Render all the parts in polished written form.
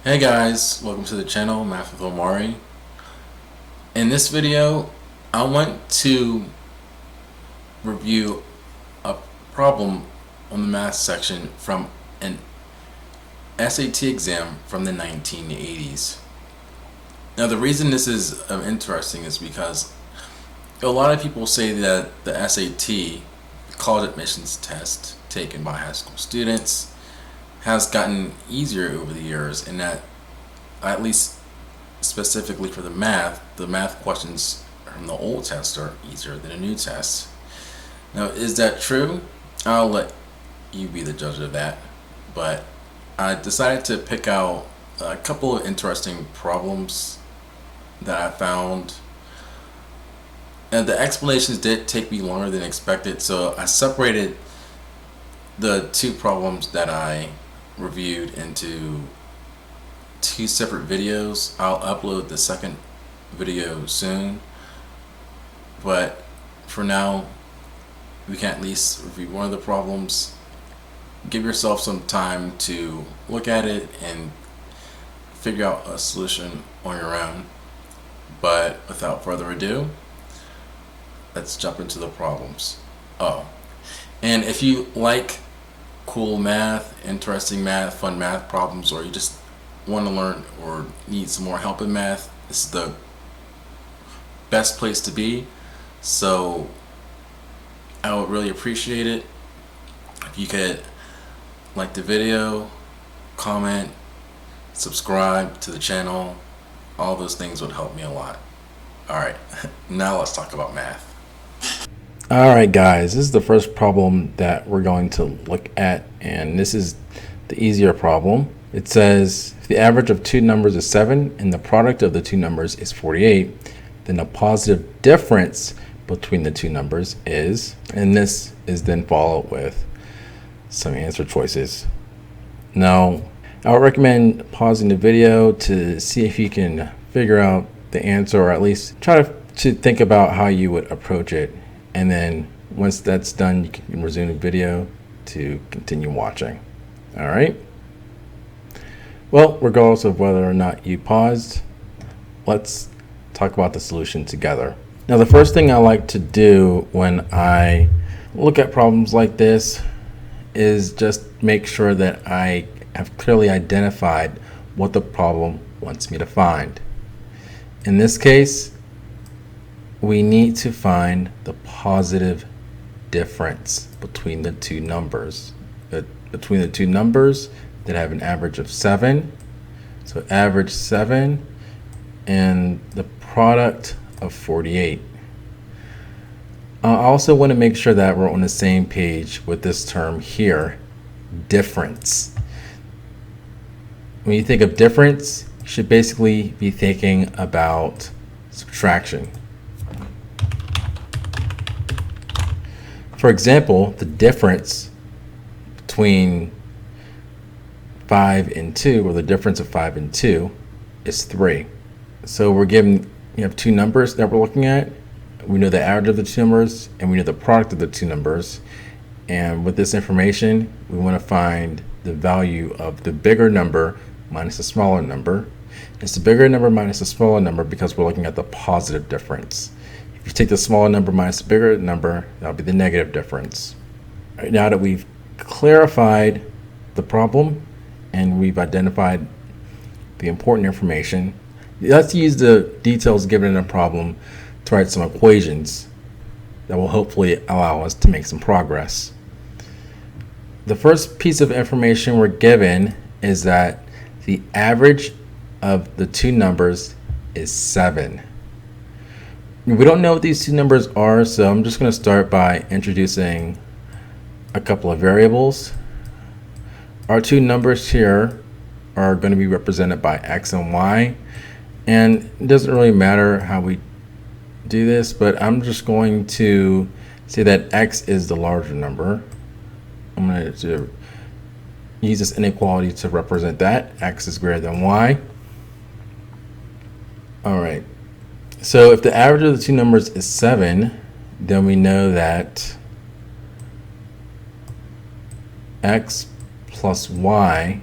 Hey guys, welcome to the channel, Math with Omari. In this video, I want to review a problem on the math section from an SAT exam from the 1980s. Now the reason this is interesting is because a lot of people say that the SAT, college admissions test taken by high school students, has gotten easier over the years, and that at least specifically for the math questions from the old test are easier than the new test. Now, is that true? I'll let you be the judge of that. But I decided to pick out a couple of interesting problems that I found. And the explanations did take me longer than expected, so I separated the two problems that I reviewed into two separate videos. I'll upload the second video soon, but for now we can at least review one of the problems. Give yourself some time to look at it and figure out a solution on your own. But without further ado, let's jump into the problems. And if you like cool math, interesting math, fun math problems, or you just want to learn or need some more help in math, this is the best place to be. So I would really appreciate it if you could like the video, comment, subscribe to the channel. All those things would help me a lot. Alright, now let's talk about math. Alright guys, this is the first problem that we're going to look at, and this is the easier problem. It says if the average of two numbers is 7 and the product of the two numbers is 48, then the positive difference between the two numbers is, and this is then followed with some answer choices. Now, I would recommend pausing the video to see if you can figure out the answer, or at least try to think about how you would approach it. And then once that's done, you can resume the video to continue watching. All right. Well, regardless of whether or not you paused, let's talk about the solution together. Now, the first thing I like to do when I look at problems like this is just make sure that I have clearly identified what the problem wants me to find. In this case, we need to find the positive difference between the two numbers. Between the two numbers that have an average of 7. So average 7 and the product of 48. I also want to make sure that we're on the same page with this term here, difference. When you think of difference, you should basically be thinking about subtraction. For example, the difference between 5 and 2, or the difference of 5 and 2, is 3. So we're given, you have two numbers that we're looking at. We know the average of the two numbers, and we know the product of the two numbers. And with this information, we want to find the value of the bigger number minus the smaller number. It's the bigger number minus the smaller number because we're looking at the positive difference. If you take the smaller number minus the bigger number, that'll be the negative difference. All right, now that we've clarified the problem and we've identified the important information, let's use the details given in the problem to write some equations that will hopefully allow us to make some progress. The first piece of information we're given is that the average of the two numbers is 7. We don't know what these two numbers are, so I'm just going to start by introducing a couple of variables. Our two numbers here are going to be represented by x and y, and it doesn't really matter how we do this, but I'm just going to say that x is the larger number. I'm going to use this inequality to represent that. X is greater than y. All right. So if the average of the two numbers is 7, then we know that x plus y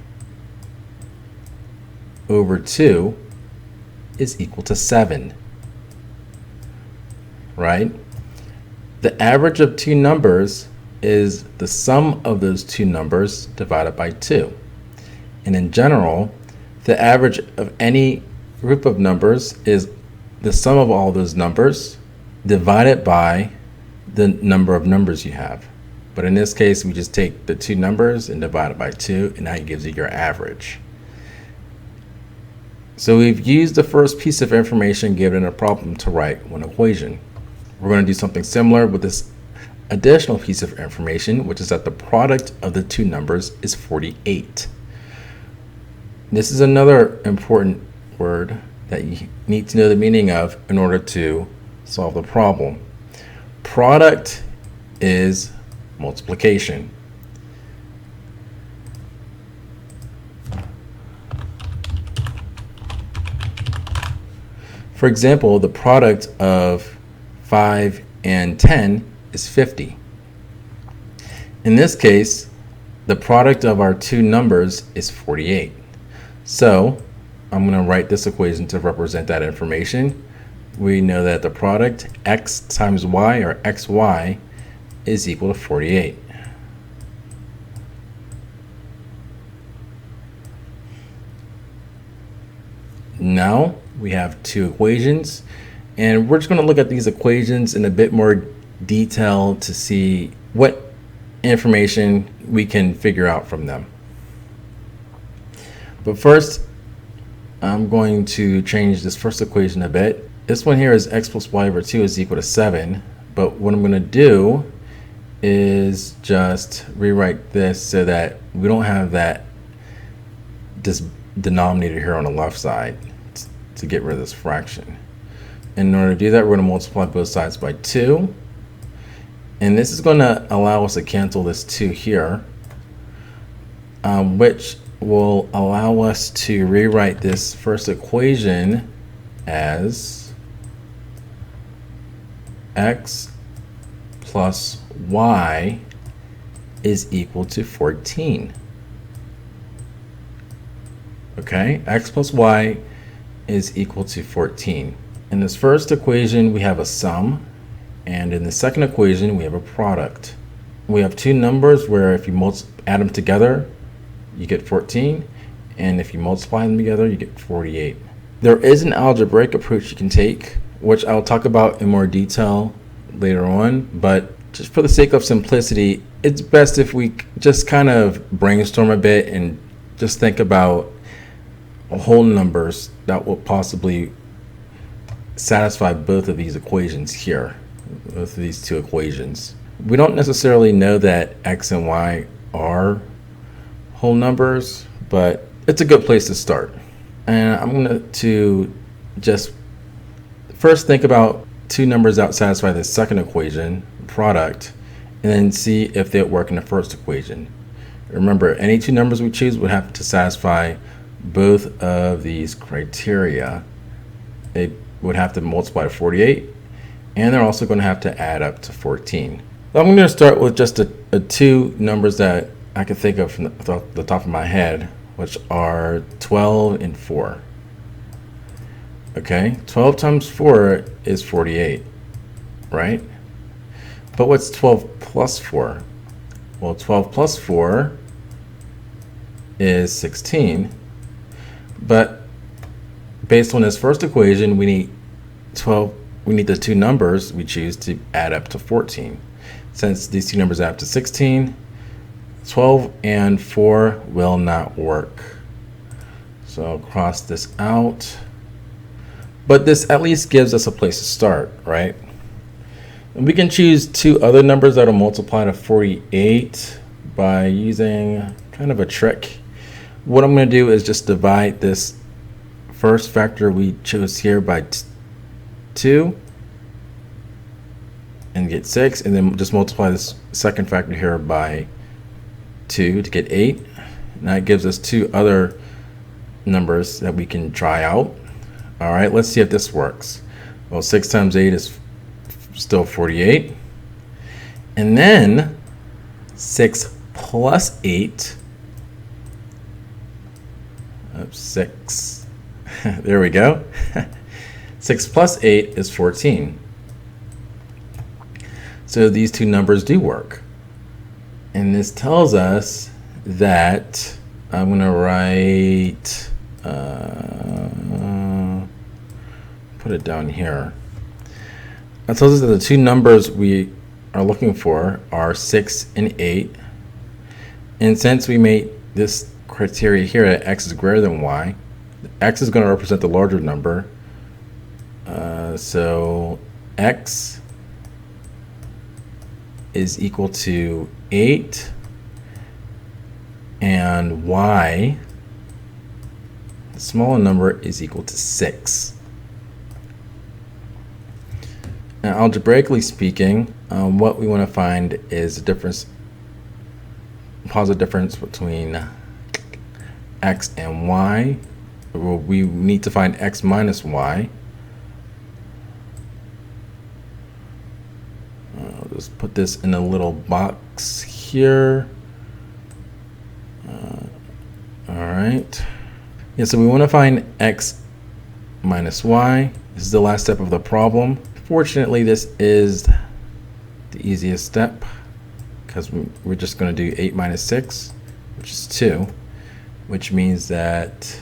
over 2 is equal to 7, right? The average of two numbers is the sum of those two numbers divided by 2. And in general, the average of any group of numbers is the sum of all those numbers divided by the number of numbers you have. But in this case, we just take the two numbers and divide it by 2, and that gives you your average. So we've used the first piece of information given in a problem to write one equation. We're going to do something similar with this additional piece of information, which is that the product of the two numbers is 48. This is another important word that you need to know the meaning of in order to solve the problem. Product is multiplication. For example, the product of 5 and 10 is 50. In this case, the product of our two numbers is 48. So I'm going to write this equation to represent that information. We know that the product x times y, or xy, is equal to 48. Now we have two equations, and we're just going to look at these equations in a bit more detail to see what information we can figure out from them. But first, I'm going to change this first equation a bit. This one here is x plus y over 2 is equal to 7. But what I'm going to do is just rewrite this so that we don't have this denominator here on the left side to get rid of this fraction. In order to do that, we're going to multiply both sides by 2. And this is going to allow us to cancel this 2 here, which will allow us to rewrite this first equation as x plus y is equal to 14. Okay, x plus y is equal to 14. In this first equation, we have a sum, and in the second equation, we have a product. We have two numbers where if you add them together, you get 14, and if you multiply them together, you get 48. There is an algebraic approach you can take, which I'll talk about in more detail later on, but just for the sake of simplicity, it's best if we just kind of brainstorm a bit and just think about whole numbers that will possibly satisfy both of these equations here, both of these two equations. We don't necessarily know that x and y are whole numbers, but it's a good place to start. And I'm going to just first think about two numbers that satisfy the second equation, product, and then see if they work in the first equation. Remember, any two numbers we choose would have to satisfy both of these criteria. They would have to multiply to 48, and they're also going to have to add up to 14. So I'm going to start with just the two numbers that I can think of from the top of my head, which are 12 and 4. Okay, 12 times 4 is 48, right? But what's 12 plus 4? Well, 12 plus 4 is 16. But based on this first equation, we need the two numbers we choose to add up to 14. Since these two numbers add up to 16, 12 and 4 will not work. So I'll cross this out. But this at least gives us a place to start, right? And we can choose two other numbers that will multiply to 48 by using kind of a trick. What I'm going to do is just divide this first factor we chose here by 2 and get 6, and then just multiply this second factor here by 2 to get 8. And that gives us two other numbers that we can try out. All right, let's see if this works. Well, 6 times 8 is still 48. And then 6 plus 8, 6 There we go. 6 plus 8 is 14. So these two numbers do work. And this tells us that I'm going to write, put it down here. That tells us that the two numbers we are looking for are 6 and 8. And since we made this criteria here that x is greater than y, x is going to represent the larger number. So x is equal to 8, and y, the smaller number, is equal to 6. Now, algebraically speaking, what we want to find is the difference, positive difference between x and y. Well, we need to find x minus y. I'll just put this in a little box here. All right. Yeah, so we want to find x minus y. This is the last step of the problem. Fortunately, this is the easiest step because we're just going to do 8 minus 6, which is 2, which means that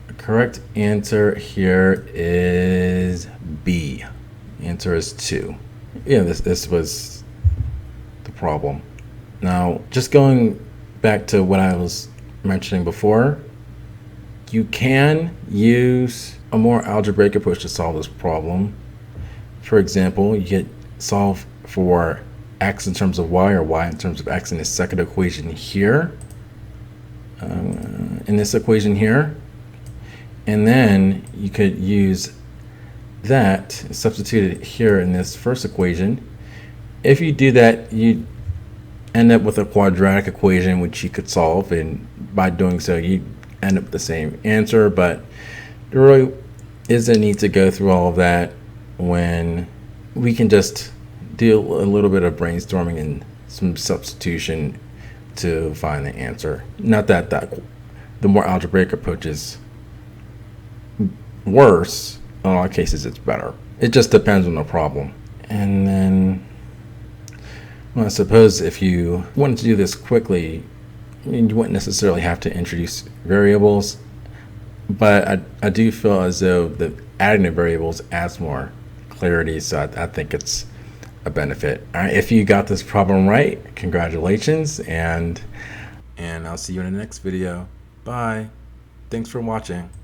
the correct answer here is B. The answer is 2. Yeah, this was the problem. Now, just going back to what I was mentioning before, you can use a more algebraic approach to solve this problem. For example, you could solve for x in terms of y, or y in terms of x in the second equation here, in this equation here, and then you could use that, substitute it here in this first equation. If you do that, you end up with a quadratic equation which you could solve, and by doing so you end up with the same answer. But there really isn't a need to go through all of that when we can just do a little bit of brainstorming and some substitution to find the answer. Not that the more algebraic approach is worse. In a lot of cases it's better. It just depends on the problem. And then, well, I suppose if you wanted to do this quickly, you wouldn't necessarily have to introduce variables, but I do feel as though the adding the variables adds more clarity, so I think it's a benefit. All right, if you got this problem right, congratulations, and I'll see you in the next video. Bye. Thanks for watching.